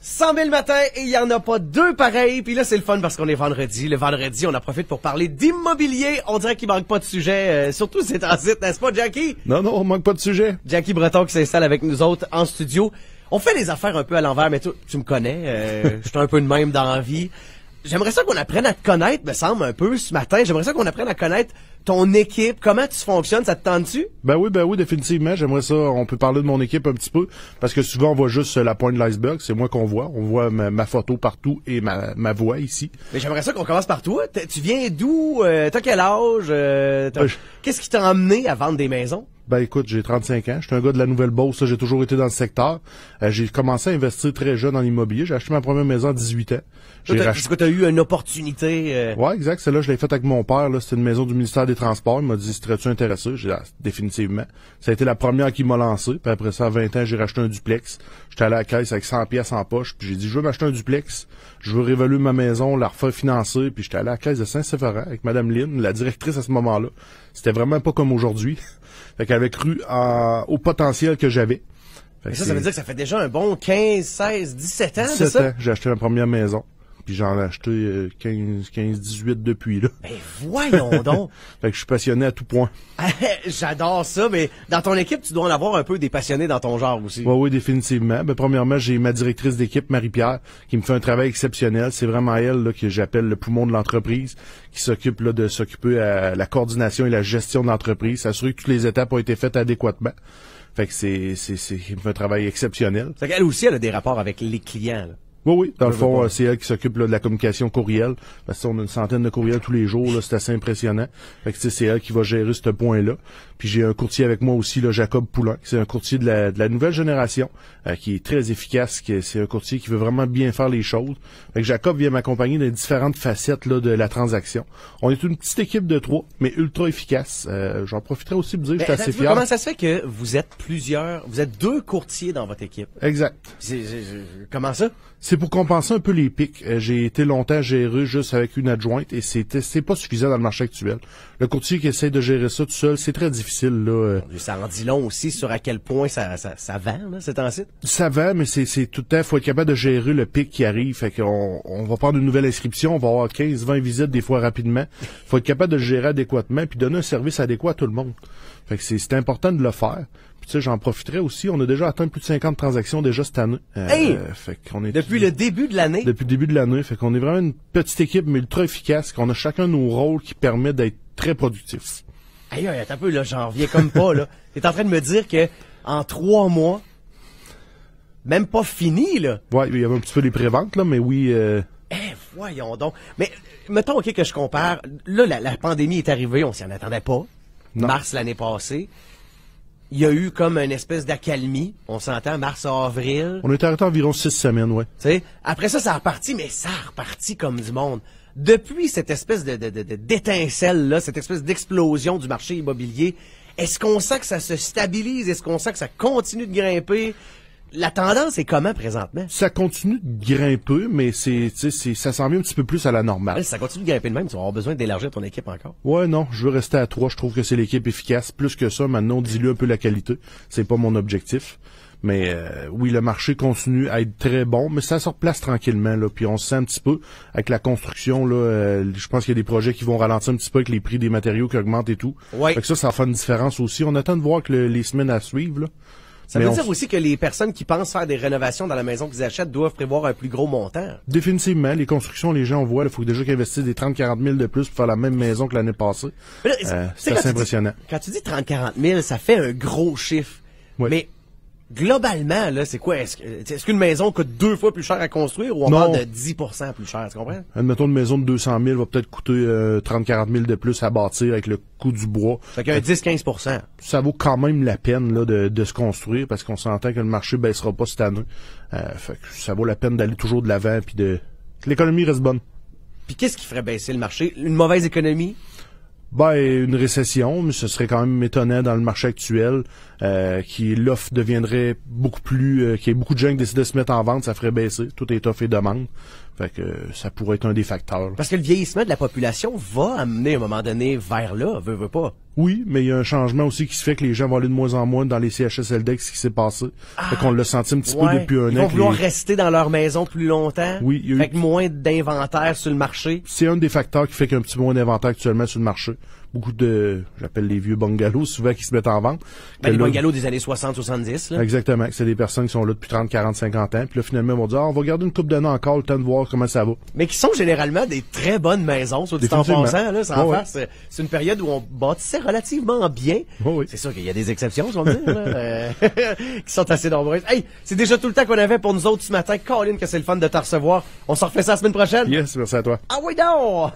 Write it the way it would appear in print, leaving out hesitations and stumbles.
100 000 matins et il y en a pas deux pareils. Puis là, c'est le fun parce qu'on est vendredi. Le vendredi, on en profite pour parler d'immobilier. On dirait qu'il manque pas de sujet, surtout ces temps-ci, n'est-ce pas, Jackie? Non, on manque pas de sujet. Jackie Breton qui s'installe avec nous autres en studio. On fait les affaires un peu à l'envers, mais tu me connais. Je suis un peu de même dans la vie. J'aimerais ça qu'on apprenne à te connaître, me semble, un peu ce matin. J'aimerais ça qu'on apprenne à connaître ton équipe, comment tu fonctionnes, ça te tente-tu? Ben oui, définitivement. J'aimerais ça, on peut parler de mon équipe un petit peu, parce que souvent on voit juste la pointe de l'iceberg, c'est moi qu'on voit. On voit ma photo partout et ma voix ici. Mais j'aimerais ça qu'on commence par toi. Tu viens d'où? T'as quel âge? Qu'est-ce qui t'a emmené à vendre des maisons? Ben écoute, j'ai 35 ans, je suis un gars de la Nouvelle-Beauce, j'ai toujours été dans le secteur. J'ai commencé à investir très jeune en immobilier, j'ai acheté ma première maison à 18 ans. Est-ce que t'as eu une opportunité? Ouais, exact, celle-là je l'ai faite avec mon père, là, c'était une maison du ministère des Transports, il m'a dit serais-tu intéressé? J'ai dit définitivement. Ça a été la première qui m'a lancé, puis après ça à 20 ans, j'ai racheté un duplex. J'étais allé à la caisse avec 100 pièces en poche, puis j'ai dit je veux m'acheter un duplex, je veux réévaluer ma maison, la refaire financer, puis j'étais allé à la caisse de Saint-Séverin avec madame Lynn, la directrice à ce moment-là. C'était vraiment pas comme aujourd'hui. Fait qu'elle avait cru au potentiel que j'avais. Ça veut dire que ça fait déjà un bon 15, 16, 17 ans, c'est ça? 17 ans, j'ai acheté ma première maison. Puis j'en ai acheté 15, 18 depuis, là. Ben voyons donc! Fait que je suis passionné à tout point. J'adore ça, mais dans ton équipe, tu dois en avoir un peu des passionnés dans ton genre aussi. Oui, définitivement. Ben premièrement, j'ai ma directrice d'équipe, Marie-Pierre, qui me fait un travail exceptionnel. C'est vraiment elle là, que j'appelle le poumon de l'entreprise, qui s'occupe là de s'occuper à la coordination et la gestion de l'entreprise, s'assurer que toutes les étapes ont été faites adéquatement. Fait que il me fait un travail exceptionnel. C'est qu'elle aussi, elle a des rapports avec les clients, là. Oui. Dans le fond, c'est elle qui s'occupe là, de la communication courriel. Parce qu'on a une centaine de courriels tous les jours, là, c'est assez impressionnant. Fait que c'est elle qui va gérer ce point-là. Puis j'ai un courtier avec moi aussi, là, Jacob Poulain, c'est un courtier de la nouvelle génération, qui est très efficace, c'est un courtier qui veut vraiment bien faire les choses. Fait que Jacob vient m'accompagner dans les différentes facettes là, de la transaction. On est une petite équipe de 3, mais ultra efficace. J'en profiterai aussi de dire que je suis assez fier. Comment ça se fait que vous êtes 2 courtiers dans votre équipe? Exact. Comment ça? C'est pour compenser un peu les pics. J'ai été longtemps géré juste avec une adjointe et c'est pas suffisant dans le marché actuel. Le courtier qui essaie de gérer ça tout seul, c'est très difficile, là. Ça en dit long aussi sur à quel point ça vend, là, cet temps-ci. Ça vend, mais c'est tout le temps, faut être capable de gérer le pic qui arrive. Fait qu'on va prendre une nouvelle inscription, on va avoir 15, 20 visites des fois rapidement. Faut être capable de le gérer adéquatement puis donner un service adéquat à tout le monde. Fait que c'est important de le faire. Puis tu sais, j'en profiterai aussi. On a déjà atteint plus de 50 transactions déjà cette année. Fait qu'on est depuis le début de l'année? Depuis le début de l'année. Fait qu'on est vraiment une petite équipe, mais ultra efficace, qu'on a chacun nos rôles qui permettent d'être très productifs. Aïe, attends un peu, là, j'en reviens comme pas, là. T'es en train de me dire que en 3 mois, même pas fini, là. Ouais, il y avait un petit peu des préventes, là, mais oui, voyons donc. Mais, mettons, OK, que je compare. Là, la pandémie est arrivée, on s'y en attendait pas. Non. Mars l'année passée. Il y a eu comme une espèce d'accalmie. On s'entend, mars à avril. On est arrêté environ 6 semaines, ouais. Tu sais, après ça a reparti, mais ça a reparti comme du monde. Depuis cette espèce d'étincelle-là, cette espèce d'explosion du marché immobilier, est-ce qu'on sent que ça se stabilise? Est-ce qu'on sent que ça continue de grimper? La tendance est comment présentement? Ça continue de grimper, mais ça s'en vient un petit peu plus à la normale. Si ça continue de grimper de même, tu vas avoir besoin d'élargir ton équipe encore. Ouais, non, je veux rester à 3. Je trouve que c'est l'équipe efficace. Plus que ça, maintenant, on dilue un peu la qualité. C'est pas mon objectif. Mais oui, le marché continue à être très bon, mais ça se replace tranquillement, là. Puis on se sent un petit peu avec la construction, là. Je pense qu'il y a des projets qui vont ralentir un petit peu avec les prix des matériaux qui augmentent et tout. Ouais. Fait que ça va faire une différence aussi. On attend de voir que les semaines à suivre, là. Ça veut dire aussi que les personnes qui pensent faire des rénovations dans la maison qu'ils achètent doivent prévoir un plus gros montant. Définitivement. Les constructions, les gens, on voit, il faut déjà qu'ils investissent des 30-40 000 de plus pour faire la même maison que l'année passée. C'est assez impressionnant. Quand tu dis 30-40 000, ça fait un gros chiffre. Oui. Mais globalement, là, c'est quoi? Est-ce qu'une maison coûte 2 fois plus cher à construire ou on parle de 10% plus cher? Tu comprends? Admettons, une maison de 200 000 va peut-être coûter 30-40 000 de plus à bâtir avec le coût du bois. Fait qu'un 10-15%. Ça vaut quand même la peine là, de se construire parce qu'on s'entend que le marché baissera pas cette année. Fait que ça vaut la peine d'aller toujours de l'avant puis que l'économie reste bonne. Puis qu'est-ce qui ferait baisser le marché? Une mauvaise économie? Ben, une récession, mais ce serait quand même étonnant dans le marché actuel, l'offre deviendrait beaucoup plus, qu'il y ait beaucoup de gens qui décident de se mettre en vente, ça ferait baisser. Tout est offre et demande. Fait que ça pourrait être un des facteurs. Parce que le vieillissement de la population va amener à un moment donné vers là, veut pas. Oui, mais il y a un changement aussi qui se fait que les gens vont aller de moins en moins dans les CHSLD, ce qui s'est passé. Fait qu'on l'a senti un petit peu depuis un an. Ils vont vouloir rester dans leur maison plus longtemps. Oui, il y a fait que moins d'inventaire sur le marché. C'est un des facteurs qui fait qu'il y a un petit peu moins d'inventaire actuellement sur le marché. Beaucoup de, j'appelle les vieux bungalows, souvent qui se mettent en vente. Les bungalows des années 60-70, là. Exactement. C'est des personnes qui sont là depuis 30, 40, 50 ans. Puis là, finalement, ils vont dire, on va garder une couple d'années encore, le temps de voir comment ça va. Mais qui sont généralement des très bonnes maisons, soit dit en passant, là, sans faire. C'est une période où on bâtissait relativement bien. C'est sûr qu'il y a des exceptions, je vais me dire, là, qui sont assez nombreuses. Hey, c'est déjà tout le temps qu'on avait pour nous autres ce matin. Colin, que c'est le fun de te recevoir. On s'en refait ça la semaine prochaine. Yes, merci à toi. Ah oui, non!